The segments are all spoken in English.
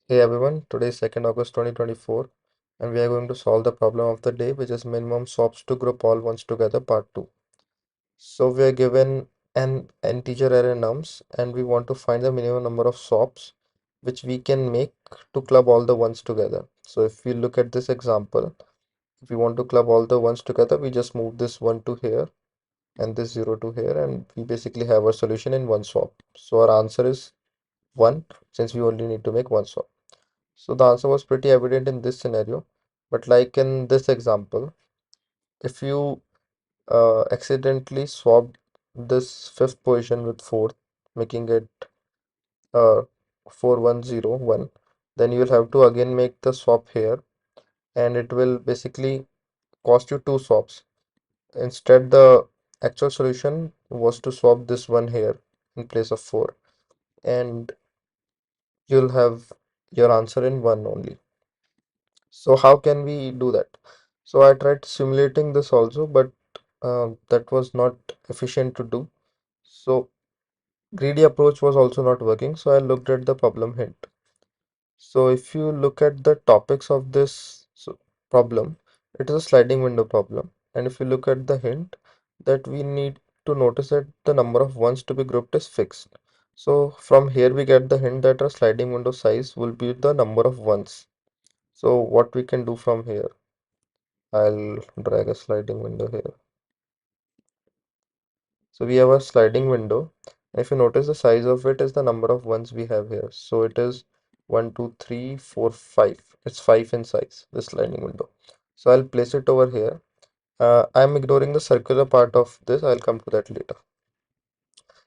Hey everyone, today is 2nd August 2024 and we are going to solve the problem of the day, which is minimum swaps to group all ones together part 2. So we are given an integer array nums and we want to find the minimum number of swaps which we can make to club all the ones together. So if we look at this example, if we want to club all the ones together, we just move this 1 to here and this 0 to here, and we basically have our solution in one swap. So our answer is 1, since we only need to make one swap. So the answer was pretty evident in this scenario, but like in this example, if you accidentally swap this fifth position with fourth, making it uh, 4101, then you will have to again make the swap here, and it will basically cost you two swaps. Instead, the actual solution was to swap this one here in place of 4, and you'll have your answer in 1 only. So how can we do that? So I tried simulating this also, but that was not efficient to do. So greedy approach was also not working. So I looked at the problem hint. So if you look at the topics of this problem, it is a sliding window problem. And if you look at the hint, that we need to notice that the number of ones to be grouped is fixed. So from here we get the hint that our sliding window size will be the number of ones. So what we can do from here? I'll drag a sliding window here. So we have a sliding window. If you notice, the size of it is the number of ones we have here. So it is 1, 2, 3, 4, 5. It's 5 in size, this sliding window. So I'll place it over here. I'm ignoring the circular part of this. I'll come to that later.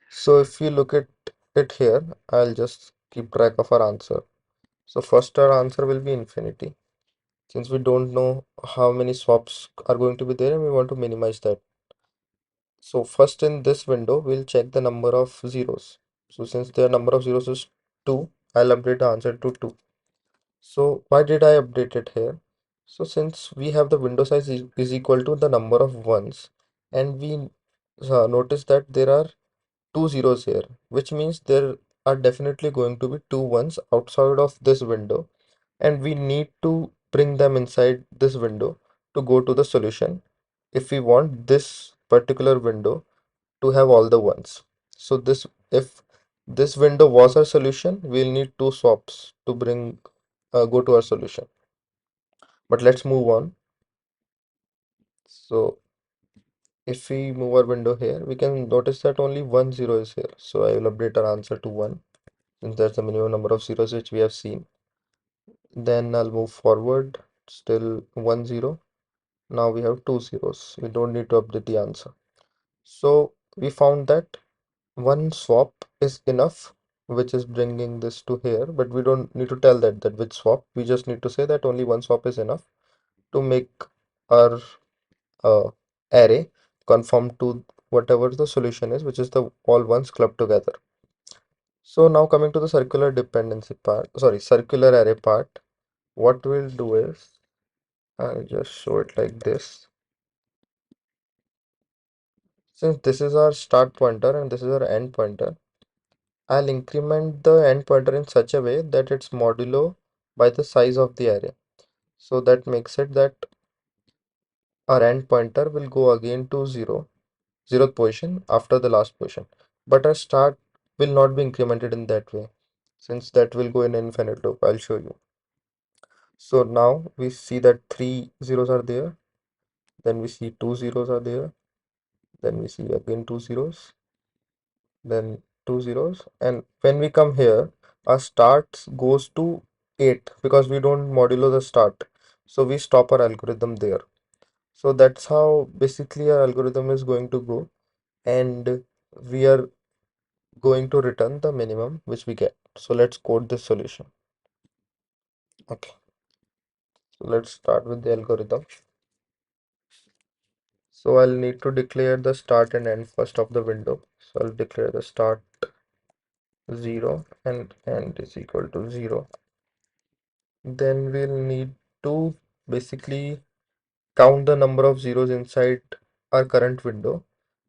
So if you look at it here, I'll just keep track of our answer. So first our answer will be infinity, since we don't know how many swaps are going to be there and we want to minimize that. So first in this window, we'll check the number of zeros. So since the number of zeros is 2, I'll update the answer to 2. So why did I update it here? So since we have the window size is equal to the number of ones, and we notice that there are two zeros here, which means there are definitely going to be two ones outside of this window, and we need to bring them inside this window to go to the solution if we want this particular window to have all the ones. So this, if this window was our solution, we'll need two swaps to bring go to our solution. But let's move on. So if we move our window here, we can notice that only 1 0 is here. So I will update our answer to 1, since that's the minimum number of zeros which we have seen. Then I'll move forward, still 1 0. Now we have two zeros. We don't need to update the answer. So we found that one swap is enough, which is bringing this to here, but we don't need to tell that which swap. We just need to say that only one swap is enough to make our uh, array conform to whatever the solution is, which is the all ones clubbed together. So now coming to the circular dependency part, sorry, circular array part, what we'll do is I'll just show it like this. Since this is our start pointer and this is our end pointer, I'll increment the end pointer in such a way that it's modulo by the size of the array. So that makes it that our end pointer will go again to 0, 0th position after the last position. But our start will not be incremented in that way, since that will go in an infinite loop. I'll show you. So now we see that three zeros are there, then we see two zeros are there, then we see again two zeros, then two zeros, and when we come here our start goes to 8 because we don't modulo the start, so we stop our algorithm there. So that's how basically our algorithm is going to go, and we are going to return the minimum which we get. So let's code this solution. Okay, so let's start with the algorithm. So I'll need to declare the start and end first of the window. So I'll declare the start 0 and end is equal to 0. Then we'll need to basically count the number of zeros inside our current window,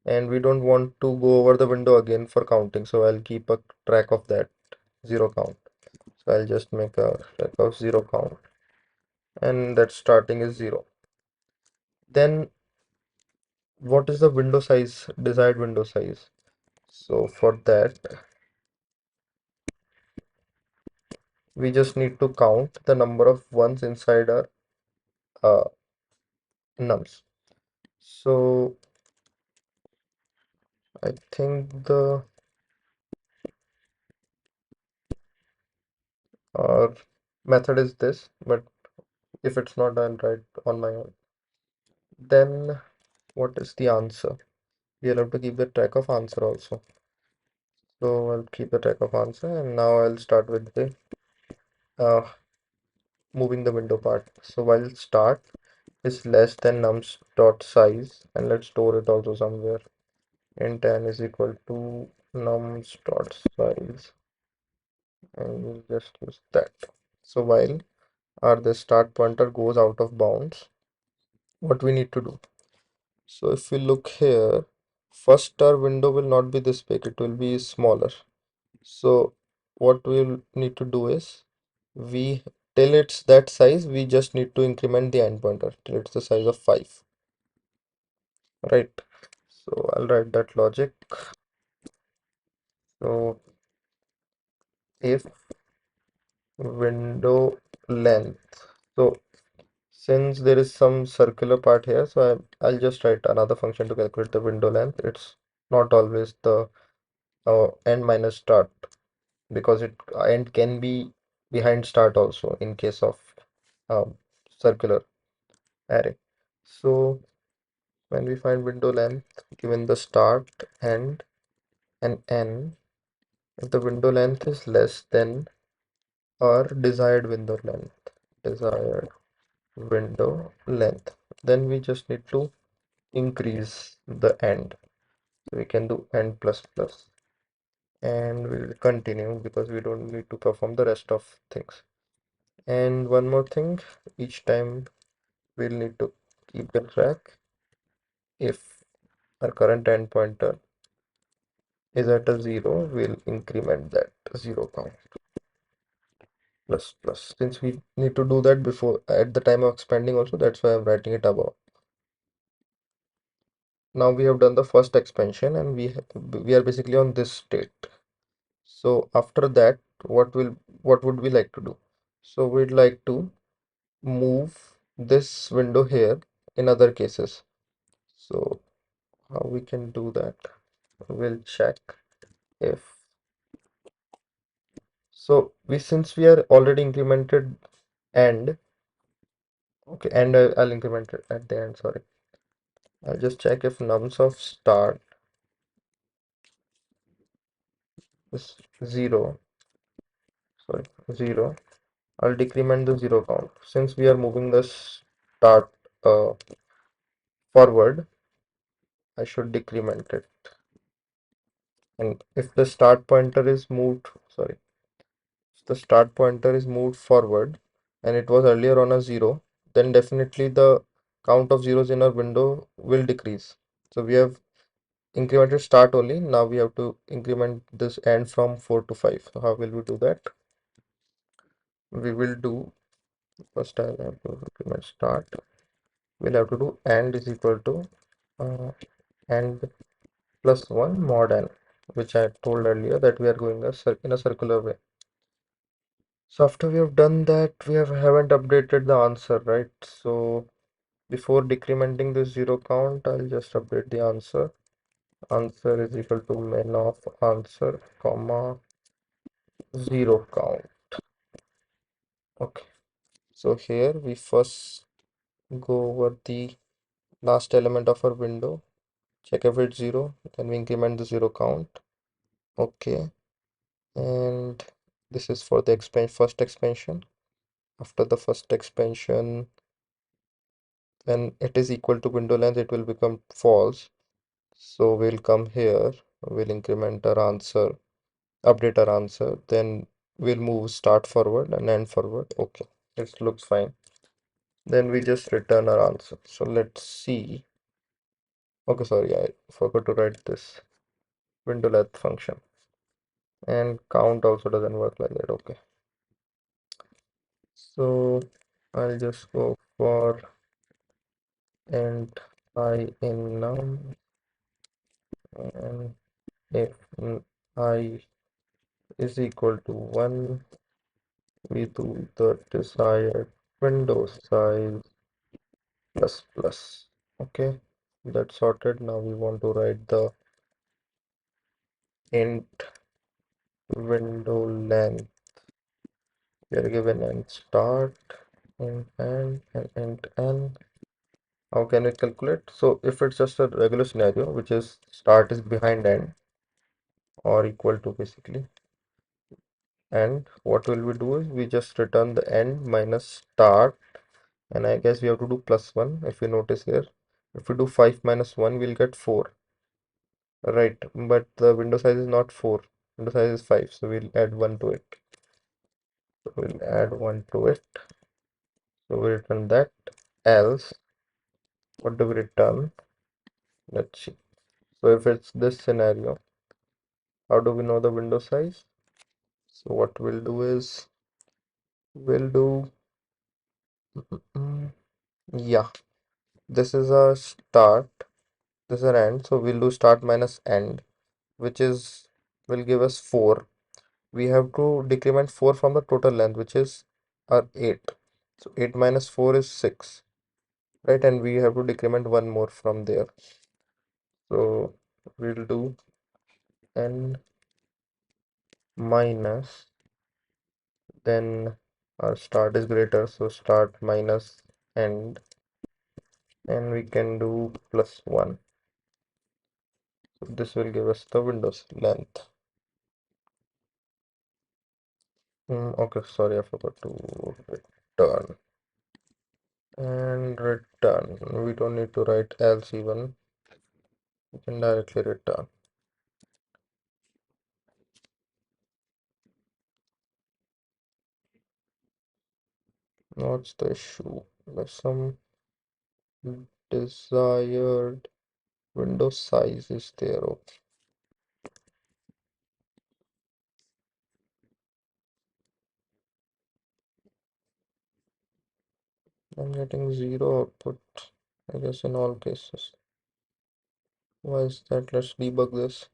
and we don't want to go over the window again for counting, so I'll keep a track of that zero count. So I'll just make a check of zero count, and that starting is 0. Then what is the window size, desired window size? So for that, we just need to count the number of ones inside our uh, nums. So I think the our method is this, but if it's not, I'll write on my own. Then what is the answer? We'll have to keep the track of answer also. So I'll keep the track of answer, and now I'll start with the uh, moving the window part. So while start is less than nums dot size, and let's store it also somewhere. Int n is equal to nums dot size, and we'll just use that. So while the start pointer goes out of bounds, what we need to do? So if we look here, first our window will not be this big, it will be smaller. So what we'll need to do is, we till it's that size, we just need to increment the end pointer till it's the size of 5, right? So I'll write that logic. So if window length, so since there is some circular part here, so I'll just write another function to calculate the window length. It's not always the end minus start, because it end can be behind start also in case of um, circular array. So when we find window length given the start, end, and n, if the window length is less than our desired window length, then we just need to increase the end. So we can do end plus plus, and we will continue because we don't need to perform the rest of things. And one more thing, each time we'll need to keep the track. If our current end pointer is at a 0, we'll increment that 0 count plus plus. Since we need to do that before at the time of expanding also, that's why I'm writing it above. Now we have done the first expansion, and we are basically on this state. So after that, what would we like to do? So we'd like to move this window here in other cases. So how we can do that? We'll check if, so since we are already incremented end, okay, and I'll increment it at the end, sorry. I'll just check if nums of start is 0, sorry, 0. I'll decrement the 0 count. Since we are moving the start forward, I should decrement it. And if the start pointer is moved, sorry, if the start pointer is moved forward and it was earlier on a 0, then definitely the count of zeros in our window will decrease. So we have incremented start only. Now we have to increment this end from 4 to 5. So how will we do that? We will do, first I'll have to increment start. We'll have to do and is equal to and plus 1 mod n, which I told earlier that we are going in a circular way. So after we have done that, we haven't updated the answer, right? So before decrementing the 0 count, I'll just update the answer. Answer is equal to min of answer, comma, 0 count. Okay. So here we first go over the last element of our window, check if it's 0, then we increment the 0 count. Okay. And this is for the first expansion. After the first expansion, when it is equal to window length, it will become false. So we'll come here, we'll increment our answer, update our answer, then we'll move start forward and end forward. Okay, it looks fine. Then we just return our answer. So let's see. Okay, sorry, I forgot to write this window length function. And count also doesn't work like that. Okay. So I'll just go for int I in num, and if I is equal to 1, we do the desired window size plus plus. Okay, that's sorted. Now we want to write the int window length. We are given int start, int end, and int n. How can we calculate? So if it's just a regular scenario, which is start is behind end or equal to basically, and what will we do is we just return the end minus start, and I guess we have to do plus 1. If you notice here, if we do 5 minus 1, we'll get 4, right? But the window size is not 4, window size is 5, so we'll add 1 to it. So we'll add 1 to it. So we return that. Else, what do we return? Let's see. So if it's this scenario, how do we know the window size? So what we'll do is we'll do mm, yeah, this is a start, this is an end, so we'll do start minus end, which is will give us 4. We have to decrement 4 from the total length, which is our 8. So 8 minus 4 is 6, right? And we have to decrement one more from there. So we'll do n minus, then our start is greater, so start minus end, and we can do plus 1. So this will give us the windows length. Okay, sorry, I forgot to return. And return. We don't need to write else even. We can directly return. What's the issue? There's some desired window size is there. Okay. I'm getting 0 output, I guess, in all cases. Why is that? Let's debug this.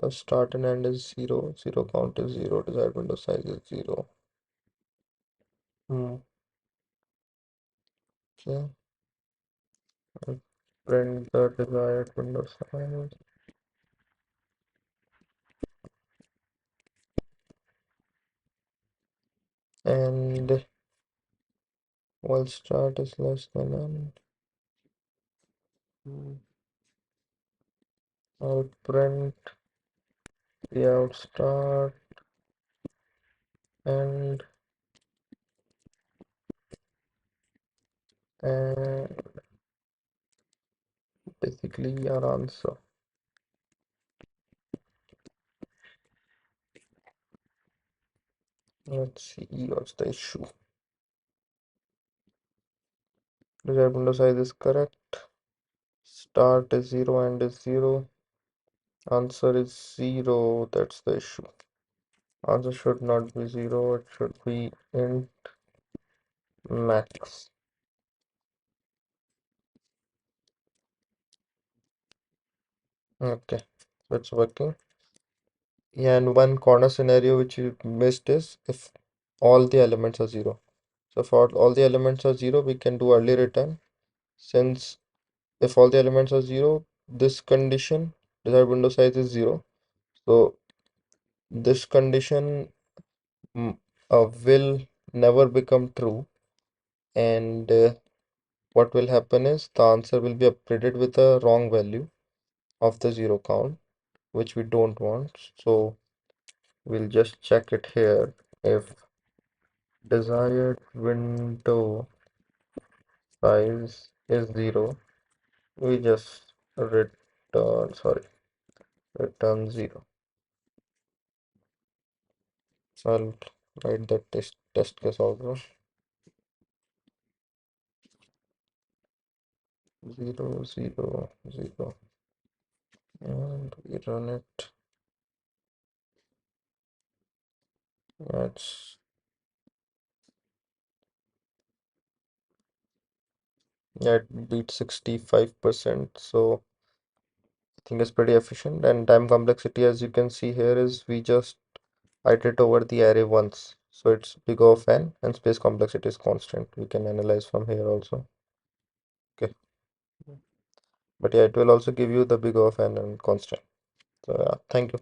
The start and end is 0, 0 count is 0, desired window size is 0. Okay, I'll print the desired window size, and while start is less than end, I'll print the out start and basically our answer. Let's see what's the issue. Desired window size is correct. Start is 0, end is 0. Answer is 0. That's the issue. Answer should not be 0. It should be int max. Okay, so it's working. Yeah, and one corner scenario which you missed is if all the elements are 0. So for all the elements are 0, we can do early return. Since if all the elements are 0, this condition, desired window size is 0. So this condition will never become true, and what will happen is the answer will be updated with a wrong value of the 0 count, which we don't want. So we'll just check it here. If desired window size is 0, we just return 0. So I'll write the test case also. 0, 0, 0, and we run it. That's Yeah, it beats 65%. So I think it's pretty efficient. And time complexity, as you can see here, is we just iterate over the array once. So it's big of n and space complexity is constant. We can analyze from here also. Okay. But yeah, it will also give you the big of n and constant. So yeah, thank you.